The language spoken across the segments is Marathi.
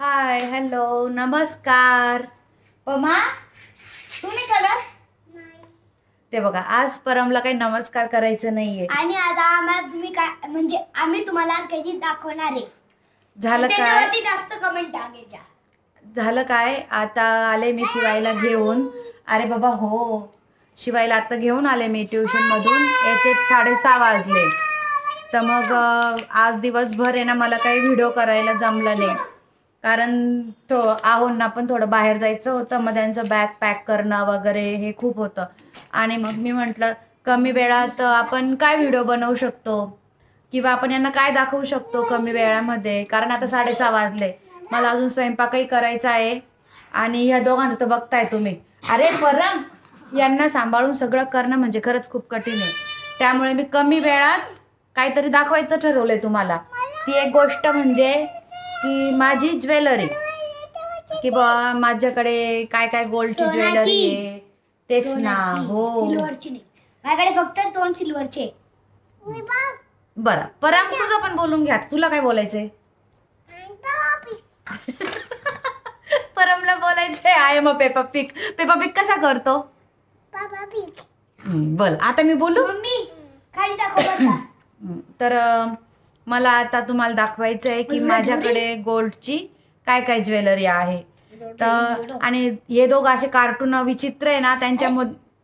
हाय हॅलो नमस्कार पमा तुम्ही करा ते बघा आज परमला काही नमस्कार करायचं नाहीये आणि आता आम्हाला तुम्ही काय म्हणजे आम्ही तुम्हाला आज काही दाखवणार आहे. झालं काय त्याच्यावरती जास्त कमेंट टाकायच्या. झालं काय आता आले मी शिवायला घेऊन. अरे बाबा हो शिवायला आता घेऊन आले मी ट्युशन मधून. येते 6:30 वाजले. तर मग आज दिवसभर आहे ना मला काही व्हिडिओ करायला जमलं नाही कारण तो आहोंना पण थोडं बाहेर जायचं होतं. मग त्यांचं बॅग पॅक करणं वगैरे हे खूप होतं आणि मग मी म्हटलं कमी वेळात आपण काय व्हिडिओ बनवू शकतो किंवा आपण यांना काय दाखवू शकतो कमी वेळामध्ये. कारण आता 6:30 वाजले मला अजून स्वयंपाकही करायचा आहे आणि ह्या दोघांचं तर बघताय तुम्ही. अरे परम यांना सांभाळून सगळं करणं म्हणजे खरंच खूप कठीण आहे. त्यामुळे मी कमी वेळात काहीतरी दाखवायचं ठरवलंय तुम्हाला. ती एक गोष्ट म्हणजे की माझी ज्वेलरी की बा माझ्याकडे काय काय गोल्डची ज्वेलरी आहे तेच ना. हो सिल्वरची नाही माझ्याकडे फक्त 2 सिल्वरचे. बरं परम तुझं पण बोलून घ्या. तुला काय बोलायचंय? परमला बोलायचंय I am a Peppa pig. Peppa pig कसा करतो? बोल आता मी बोलू. मम्मी खाली दाखव बरं का. तर मला आता तुम्हाला दाखवायचं आहे की माझ्याकडे गोल्डची काय काय ज्वेलरी आहे. तर आणि हे दोघं असे कार्टून विचित्र आहे ना त्यांच्या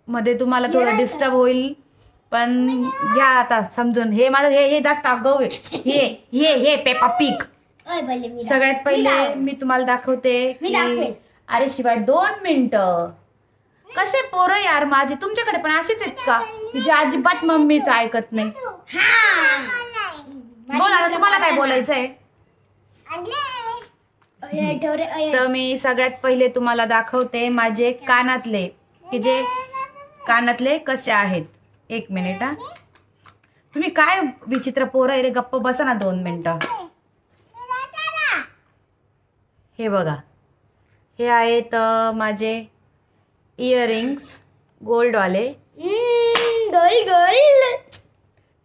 मध्ये तुम्हाला थोडं डिस्टर्ब होईल पण घ्या आता समजून. हे माझं हे जास्त आगाऊ आहे. हे पेपा पिग. सगळ्यात पहिले मी तुम्हाला दाखवते की अरे शिवाय 2 मिनिटं. कसे पोरं यार माझे तुमच्याकडे पण असेच आहेत का जे अजिबात मम्मीचं ऐकत नाही? बोला तुम्हाला काय बोलायचंय? तर मी सगळ्यात पहिले तुम्हाला दाखवते माझे कानातले की जे कानातले कसे आहेत. 1 मिनिट हा. तुम्ही काय विचित्र पोरं आहे रे. गप्प बसा ना 2 मिनिटं. हे बघा हे आहेत माझे इयरिंग्स गोल्डवाले.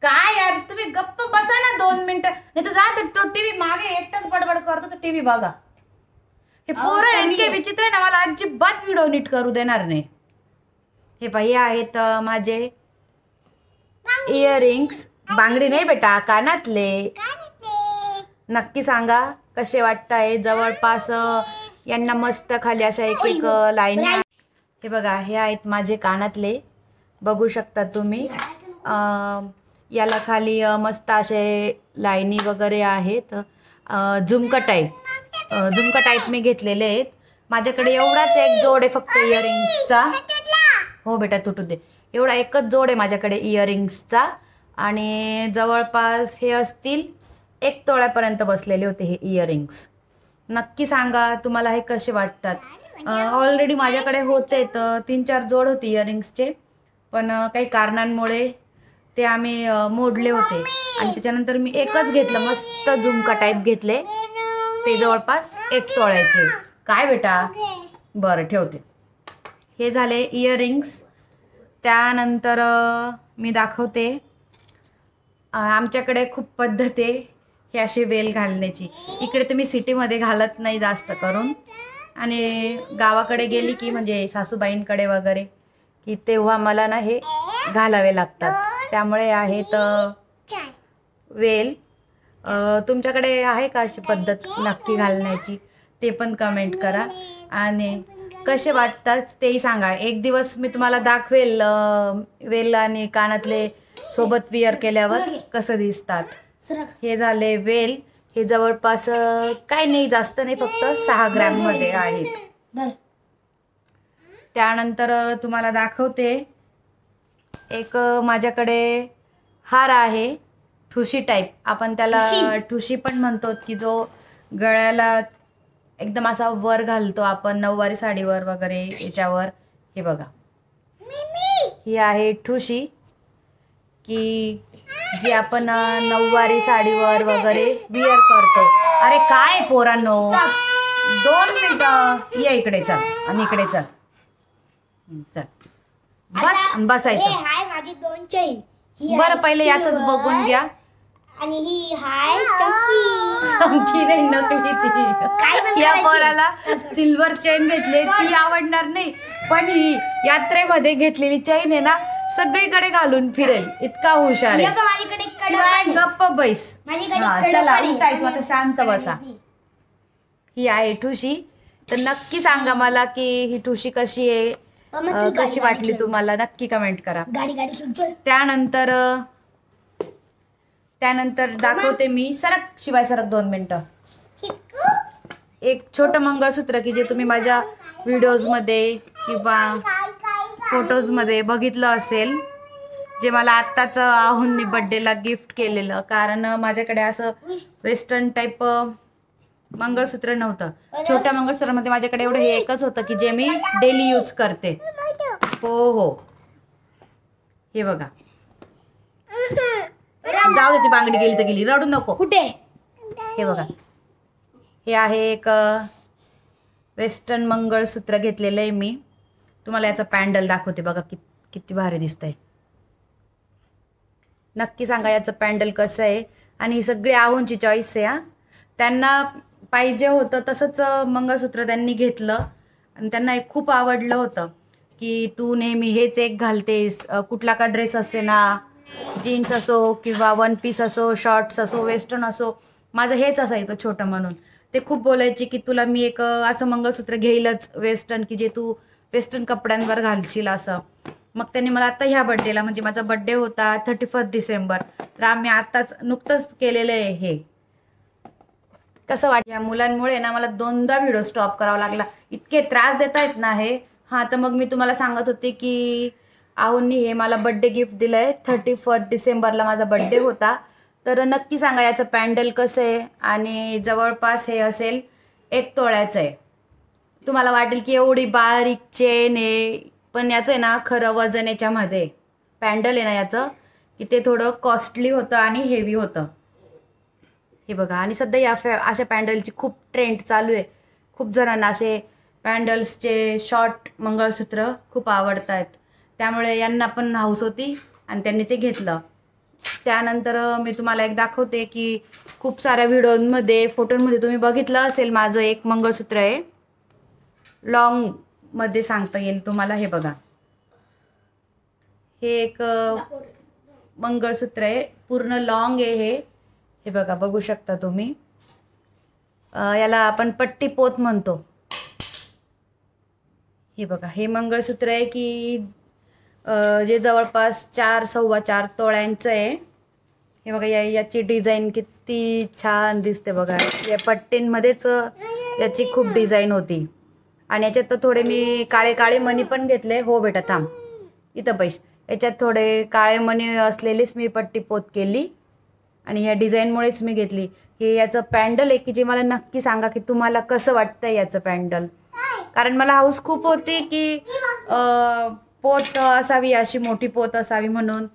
काय यार तुम्ही गप्प बसा ना 2 मिनिटं. नाही तर जा तो टीव्ही मागे एकटाच बडबड करतो तो टीव्ही बघा. हे पोरं इतके विचित्र आहे ना मला अजिबात व्हिडिओ नीट करू देणार नाही. हे पाहिजे आहेत माझे इयरिंग्स. बांगडी नाही बेटा कानातले. नक्की सांगा कसे वाटताय. जवळपास यांना मस्त खाली अशा एक एक लाईन. हे बघा हे आहेत माझे कानातले बघू शकता तुम्ही. याला खाली मस्त असे लाईनी वगैरे आहेत. झुमका टाईप मी घेतलेले आहेत. माझ्याकडे एवढाच एक जोड आहे फक्त इयरिंग्सचा. हो बेटा तुटू दे. एवढा एकच जोड आहे माझ्याकडे इयरिंग्सचा आणि जवळपास हे असतील 1 तोळ्यापर्यंत बसलेले होते हे इयरिंग्स. नक्की सांगा तुम्हाला हे कसे वाटतात. ऑलरेडी माझ्याकडे होते तर 3-4 जोड होते इयरिंग्सचे पण काही कारणांमुळे ते आम्ही मोडले होते आणि त्याच्यानंतर मी एकच घेतलं मस्त झुमका टाईप घेतले ते जवळपास 1 तोळ्याचे. काय बेटा बरं ठेवते. हे झाले इयरिंग्स. त्यानंतर मी दाखवते आमच्याकडे खूप पद्धत आहे हे असे वेल घालण्याची. इकडे तर मी सिटीमध्ये घालत नाही जास्त करून आणि गावाकडे गेली की म्हणजे सासूबाईंकडे वगैरे की तेव्हा मला ना हे घालावे लागतात. त्यामुळे आहेत वेल. तुमच्याकडे आहे का अशी पद्धत नक्की घालण्याची ते पण कमेंट करा आणि कसे वाटतात तेही सांगा. एक दिवस मी तुम्हाला दाखवेल वेल आणि कानातले सोबत विअर केल्यावर कसं दिसतात. हे झाले वेल. हे जवळपास काही नाही जास्त नाही फक्त 6 ग्रॅममध्ये आहेत. त्यानंतर तुम्हाला दाखवते एक माझ्याकडे हार आहे ठुशी टाईप. आपण त्याला ठुशी पण म्हणतो की जो गळ्याला एकदम असा वर घालतो आपण नऊवारी साडीवर वगैरे याच्यावर. हे बघा ही आहे ठुशी की जी आपण नऊवारी साडीवर वगैरे विअर करतो. अरे काय पोरांनो 2 मिनिटं. ये इकडे चल आणि इकडे चल बस बसायचं. माझी 2 चैन. बरं पहिले याचंच बघून घ्या आणि ही हाय चंकी. चमकी नाही, नकली काय पण ती. या करायची? पोराला सिल्वर चेन घेतली, ती आवडणार नाही, पण ही यात्रेमध्ये घेतलेली चेन आहे ना सगळीकडे घालून फिरेल, इतका हुशार हे आहे. बघ, माझ्याकडे कडक शिवाय आहे. गप्प बैस. माझ्याकडे हा, कडक चला आहे. उठायचं आता, शांत बसा. ही आहे ठुशी. तर नक्की सांगा मला की ही ठुशी कशी आहे, मम्मा, चल गाडी- कशी गाडी वाटली खेळू. तुम्हाला, नक्की कमेंट करा. गाडी सुट चल. त्यानंतर दाखवते मी. सरक शिवाय, सरक 2 मिनिटं. एक छोटं मंगळसूत्र की जे तुम्ही माझ्या व्हिडिओजमध्ये किंवा फोटोजमध्ये बघितलं असेल, जे मला आत्ताच आहुंनी बड्डेला गिफ्ट केलेलं. कारण माझ्याकडे असं वेस्टर्न टाईप मंगळसूत्र नव्हतं. छोट्या मंगळसूत्रामध्ये माझ्याकडे एवढं हे एकच होतं की जे मी डेली यूज करते. हो हो, हे बघा. जाऊ दे, ती बांगडी गेली तर गेली, रडू नको. कुठे? हे बघा, हे आहे एक वेस्टर्न मंगळसूत्र घेतलेलं आहे मी. तुम्हाला याचं पॅन्डल दाखवते बघा, किती भारी दिसतंय. नक्की सांगा याचं पॅन्डल कसं आहे. आणि ही सगळी आहोंची चॉईस आहे. हा, त्यांना पाहिजे होतं तसंच मंगळसूत्र त्यांनी घेतलं आणि त्यांना एक खूप आवडलं होतं की तू नेहमी हेच एक घालतेस, कुठला का ड्रेस असे ना, जीन्स असो किंवा वन पीस असो, शॉर्ट्स असो, वेस्टर्न असो, माझं हेच असायचं छोटं. म्हणून ते खूप बोलायचे की तुला मी एक असं मंगळसूत्र घेईलच वेस्टर्न की जे तू वेस्टर्न कपड्यांवर घालशील असं. मग त्यांनी मला आता ह्या बड्डेला, म्हणजे माझा बड्डे होता 31 डिसेंबर, तर आम्ही आत्ताच नुकतंच केलेलं आहे हे. कसं वाटतं, या मुलांमुळे ना मला 2दा व्हिडिओ स्टॉप करावा लागला, इतके त्रास देत आहेत ना हे. हां, तर मग मी तुम्हाला सांगत होते की आहुंनी हे मला बड्डे गिफ्ट दिलं आहे. 31 डिसेंबरला माझा बड्डे होता. तर नक्की सांगा याचं पॅन्डल कसं आहे. आणि जवळपास हे असेल 1 तोळ्याचं आहे. तुम्हाला वाटेल की एवढी बारीक चेन आहे, पण याचं आहे ना खरं वजन याच्यामध्ये पॅन्डल आहे ना याचं, की ते थोडं कॉस्टली होतं आणि हेवी होतं. हे बघा. आणि सध्या या अशा पॅन्डलची खूप ट्रेंड चालू आहे. खूप जणांना असे पॅन्डल्सचे शॉर्ट मंगळसूत्र खूप आवडत आहेत, त्यामुळे यांना पण हौस होती आणि त्यांनी ते घेतलं. त्यानंतर मी तुम्हाला एक दाखवते की खूप साऱ्या व्हिडिओमध्ये, फोटोमध्ये तुम्ही बघितलं असेल माझं एक मंगळसूत्र आहे, लॉंगमध्ये सांगता येईल तुम्हाला. हे बघा, हे एक मंगळसूत्र आहे, पूर्ण लॉंग आहे हे बघा, बघू शकता तुम्ही. याला आपण पट्टी पोत म्हणतो. हे बघा, हे मंगळसूत्र आहे की जे जवळपास 4-4.25 तोळ्यांचं आहे. हे बघा, याची डिझाईन किती छान दिसते बघा. या पट्टींमध्येच याची खूप डिझाईन होती. आणि याच्यात तर थोडे मी काळे मणी पण घेतले. हो बेटा, थांब इथं पैसे. याच्यात थोडे काळे मणी असलेलीच मी पट्टी पोत केली आणि या डिझाईनमुळेच मी घेतली. हे याचं पॅन्डल आहे की जे मला नक्की सांगा की तुम्हाला कसं वाटतं याचं पॅन्डल. कारण मला हौस खूप होती की पोत असावी, अशी मोठी पोत असावी म्हणून.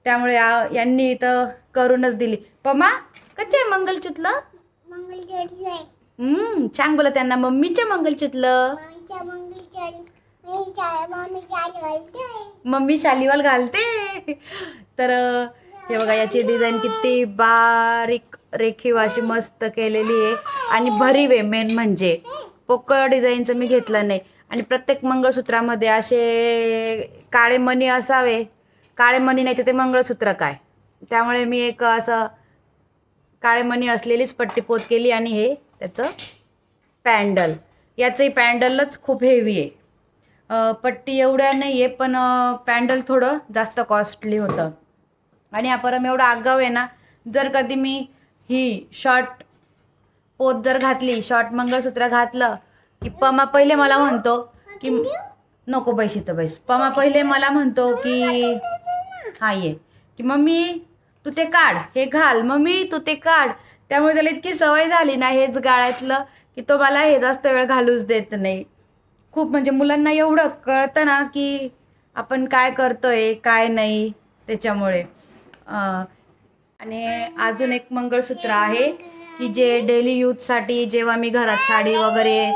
त्यामुळे यांनी इथं करूनच दिली. पमा, कच्चे मंगलचुतलं छान बोला त्यांना. मम्मीचे मंगलचुतलं मम्मी शालीवाल घालते. तर हे बघा, याची डिझाईन किती बारीक रेखीव अशी मस्त केलेली आहे आणि भरीव आहे. मेन म्हणजे पोकळ डिझाईनचं मी घेतलं नाही. आणि प्रत्येक मंगळसूत्रामध्ये असे काळे मणी असावे. काळे मणी नाही तर ते मंगळसूत्र काय. त्यामुळे मी एक असं काळे मणी असलेलीच पट्टी पोत केली. आणि हे त्याचं पॅन्डल, याचंही पॅन्डलच खूप हेवी आहे. पट्टी एवढ्या नाही आहे, पण पॅन्डल थोडं जास्त कॉस्टली होतं. आणि आपण एवढा आगाव आहे ना, जर कधी मी ही शॉर्ट पोत जर घातली, शॉर्ट मंगळसूत्र घातलं की पमा पहिले मला म्हणतो की नको पैसे तर बैस. पमा पहिले मला म्हणतो की हा ये की मम्मी तू ते काढ, हे घाल, मम्मी तू ते काढ. त्यामुळे त्याला इतकी सवय झाली ना हेच गाळ्यातलं की तो मला हे जास्त वेळ घालूच देत नाही. खूप म्हणजे मुलांना एवढं कळतं ना की आपण काय करतोय काय नाही त्याच्यामुळे. आणि अजून एक मंगळसूत्र आहे की जे डेली यूजसाठी, जेव्हा मी घरात साडी वगैरे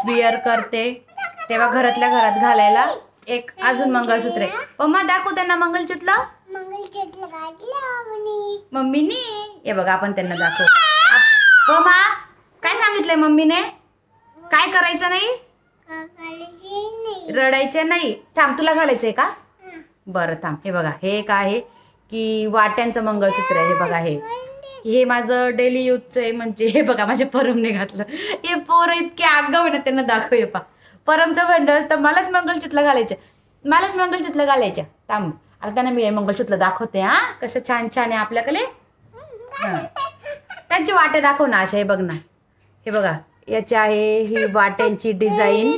विअर करते तेव्हा घरातल्या घरात घालायला एक अजून मंगळसूत्र आहे. पम्मा दाखव त्यांना मंगलसूत्र. मम्मीनी हे बघा आपण त्यांना दाखव. पमा काय सांगितलंय मम्मीने? काय करायचं नाही? रडायचं नाही. थांब तुला घालायचंय का? बरं थांब. हे बघा हे काय आहे की वाट्यांचं मंगळसूत्र आहे. हे बघा हे माझं डेली यूजचं आहे. म्हणजे हे बघा माझ्या परमने घातलं. हे पोरं इतके आगाऊ आहे ना, त्यांना दाखव. पा परमचं भांडण तर मलाच मंगळसूत्र घालायचं, मलाच मंगळसूत्र घालायचं. थांब आता त्यांना मी मंगळसूत्र दाखवते. हा कसं छान छान आहे आपल्याकडे. त्यांची वाटे दाखव ना अशा. हे बघ ना, हे बघा याची आहे ही वाट्यांची डिझाईन.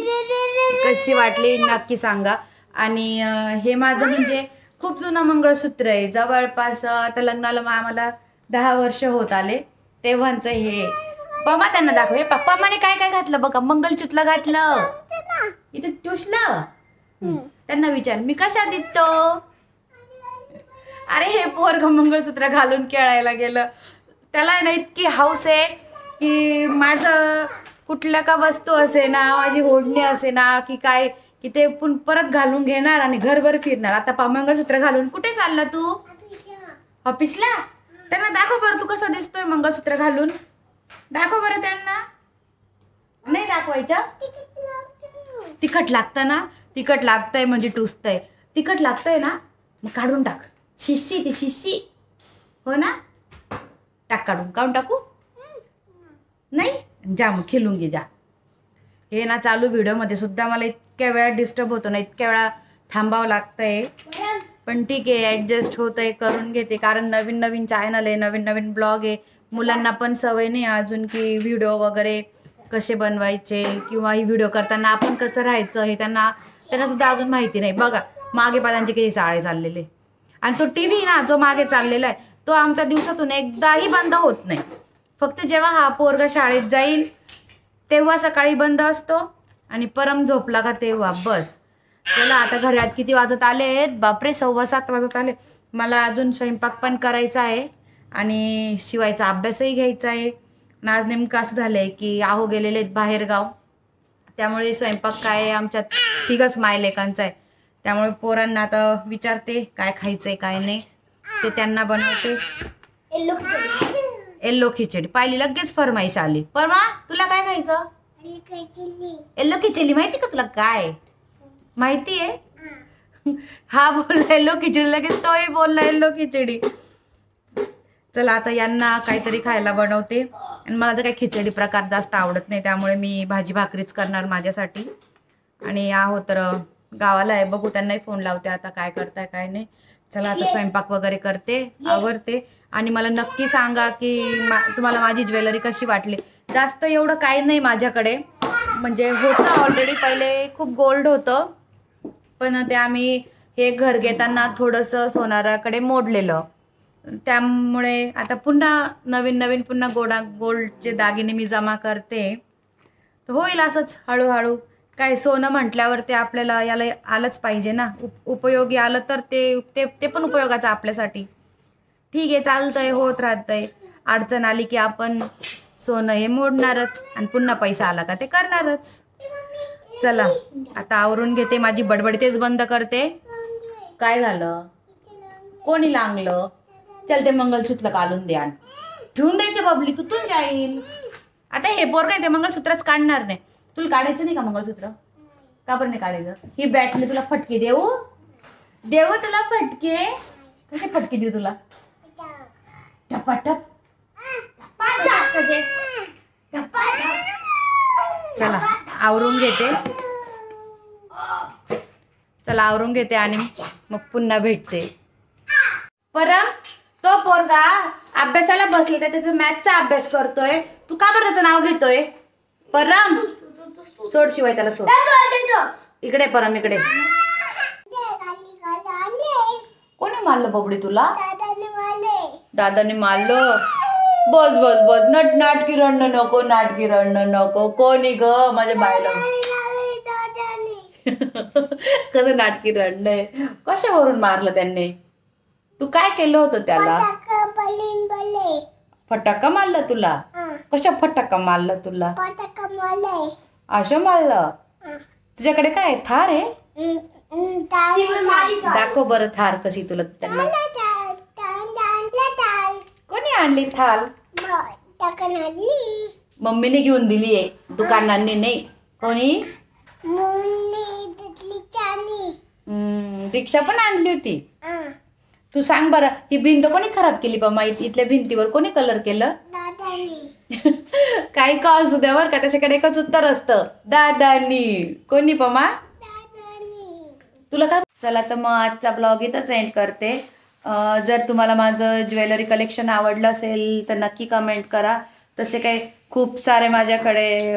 कशी वाटली नक्की सांगा. आणि हे माझं म्हणजे खूप जुनं मंगळसूत्र आहे. जवळपास आता लग्नाला आम्हाला 10 वर्ष होत आले तेव्हाचं हे. पमा त्यांना दाखव. हे पप्पाने काय काय घातलं बघा. मंगळसूत्र घातलं इथे ट्युशला. त्यांना विचार मी कशा दिसतो. अरे हे पोरग मंगळसूत्र घालून खेळायला गेलं. त्याला ना इतकी हौस आहे की माझं कुठल्या का वस्तू असे ना, माझी ओढणी असे ना की काय की ते परत घालून घेणार आणि घरभर फिरणार. आता मंगळसूत्र घालून कुठे चालला तू? ऑफिसला. त्यांना दाखव बरं तू कसा दिसतोय मंगळसूत्र घालून. दाखव बरं त्यांना. नाही दाखवायचं? तिखट लागतं ना. तिखट लागतंय म्हणजे टुसतंय. तिखट लागतंय ना मग काढून टाक. शिशी ती शिशी हो ना. टाक काढून. काढून टाकू नाही. जा मग खेळून घे जा. हे ना चालू व्हिडिओमध्ये सुद्धा मला इतक्या वेळा डिस्टर्ब होतो ना, इतक्या वेळा थांबावं लागतंय. पण ठीक आहे ॲडजस्ट होतंय, करून घेते. कारण नवीन नवीन चॅनल आहे, नवीन नवीन ब्लॉग आहे. मुलांना पण सवय नाही अजून की व्हिडिओ वगैरे कसे बनवायचे किंवा ही व्हिडिओ करताना आपण कसं राहायचं हे त्यांना सुद्धा अजून माहिती नाही. बघा मागे पादांचे किती चाळे चाललेले. आणि तो टी व्ही ना जो मागे चाललेला आहे तो आमच्या दिवसातून एकदाही बंद होत नाही. फक्त जेव्हा हा पोरगा शाळेत जाईल तेव्हा सकाळी बंद असतो आणि परम झोपला का तेव्हा बस. चला आता घरात किती वाजत आले आहेत? बापरे 6:15 वाजत आले. मला अजून स्वयंपाक पण करायचा आहे आणि शिवायचा अभ्यासही घ्यायचा आहे. आज नेमकं असं झालं आहे की आहो गेलेले आहेत बाहेरगाव. त्यामुळे स्वयंपाक काय आमच्यात तिघच मायलेकांचा आहे. त्यामुळे पोरांना आता विचारते काय खायचंय काय नाही ते त्यांना बनवते. येल्लो खिचडी. पाहिली लगेच फरमाईश आली. परमा तुला काय खायचं? येल्लो खिचडी. माहिती का तुला काय माहिती आहे? हा बोलला येल्लो खिचडी लगेच तोही बोलला येल्लो खिचडी. चला आता यांना काहीतरी खायला बनवते. आणि मला तर काही खिचडी प्रकार जास्त आवडत नाही त्यामुळे मी भाजी भाकरीच करणार माझ्यासाठी. आणि आहो तर गावाला आहे. बघू त्यांनाही फोन लावते आता काय करताय काय नाही. चला आता स्वयंपाक वगैरे करते आवरते. आणि मला नक्की सांगा की तुम्हाला माझी ज्वेलरी कशी वाटली. जास्त एवढं काही नाही माझ्याकडे. म्हणजे होतं ऑलरेडी पहिले खूप गोल्ड होतं पण ते आम्ही हे घर घेताना थोडंसं सोनाराकडे मोडलेलं. त्यामुळे आता पुन्हा नवीन पुन्हा गोल्डचे दागिने मी जमा करते. तर होईल असंच हळूहळू. काय सोनं म्हटल्यावर ते आपल्याला याला आलंच पाहिजे ना. उपयोगी आलं तर ते पण उपयोगाचं आपल्यासाठी. ठीक आहे चालतंय होत राहतंय. अडचण आली की आपण सोनं हे मोडणारच आणि पुन्हा पैसा आला का ते करणारच. चला आता आवरून घेते. माझी बडबड तेच बंद करते. काय झालं? कोणी लागलं? चल ते मंगळसूत्र काढून द्या. ठेवून द्यायचे बबली तू जाईल. आता हे पोरग ते मंगळसूत्रच काढणार नाही. तुला काढायचं नाही का मंगळसूत्र? का बरं नाही काढायचं? ही बॅटने तुला फटके देऊ तुला फटके. कसे फटके देऊ तुला? टपाटप. कसे? चला आवरून घेते. चला आवरून घेते आणि मग पुन्हा भेटते. परम तो पोरगा अभ्यासाला बसले त्याचा मॅथचा अभ्यास करतोय. तू का बरं त्याचं नाव घेतोय? परम सोड शिवाय त्याला सोड. इकडे परम इकडे. कोणी मारलं बबडी तुला? दादाने मारलं. बस बस बस नाटकी रडणं नको नाटकी रडणं नको. कोणी ग माझ्या बायला कसं नाटकी रडणं. कशावरून मारलं त्यांनी? तू काय केलं होतं त्याला? फटाका मारला तुला? कशा फटाका मारला तुला? असं मारलं? तुझ्याकडे काय थार आहे? दाखव बरं थार कशी तुला त्यांना. कोणी आणली थाल? मम्मीने घेऊन दिली आहे, दुकानांनी नाही. कोणी? रिक्षा पण आणली होती. तू सांग बरं, ही भिंत कोणी खराब केली पमा? इथल्या भिंतीवर कोणी कलर केलं? काही का असू द्या बरं का, त्याच्याकडे एकच उत्तर असतं, दादानी. कोणी पमा? तुला काय? चला तर मग आजचा ब्लॉग इथंच एंड करते. जर तुम्हाला माझं ज्वेलरी कलेक्शन आवडलं असेल तर नक्की कमेंट करा. तसे काही खूप सारे माझ्याकडे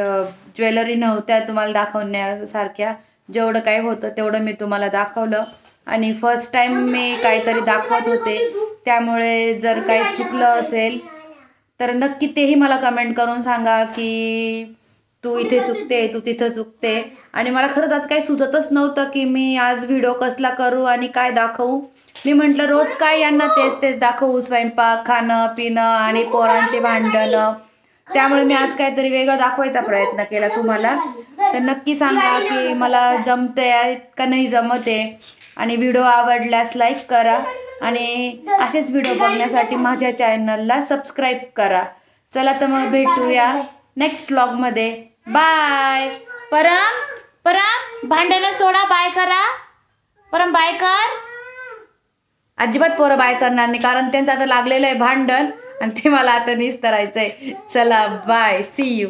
ज्वेलरी नव्हत्या तुम्हाला दाखवण्यासारख्या. जेवढं काही होतं तेवढं मी तुम्हाला दाखवलं. आणि फर्स्ट टाइम मी काहीतरी दाखवत होते, त्यामुळे जर काही चुकलं असेल तर नक्की तेही मला कमेंट करून सांगा की तू इथे चुकते, तू तिथं चुकते. आणि मला खरंच आज काही सुचतच नव्हतं की मी आज व्हिडिओ कसला करू आणि काय दाखवू. मी म्हटलं रोज काय यांना तेच तेच दाखवू, स्वयंपाक, खाणं पिणं आणि पोरांचे भांडणं. त्यामुळे मी आज काहीतरी वेगळं दाखवायचा प्रयत्न केला तुम्हाला. तर नक्की सांगा की मला जमते का नाही जमते. आणि व्हिडिओ आवडल्यास लाईक करा आणि असेच व्हिडिओ बघण्यासाठी माझ्या चॅनलला सबस्क्राईब करा. चला तर मग भेटूया नेक्स्ट व्लॉगमध्ये. बाय. परम भांडणं सोडा, बाय करा. परम बाय कर. अजिबात पोरं बाय करणार नाही, कारण त्यांचं आता लागलेलं आहे भांडण आणि ते मला आता निस्तरायचंय. चला बाय, सी यू.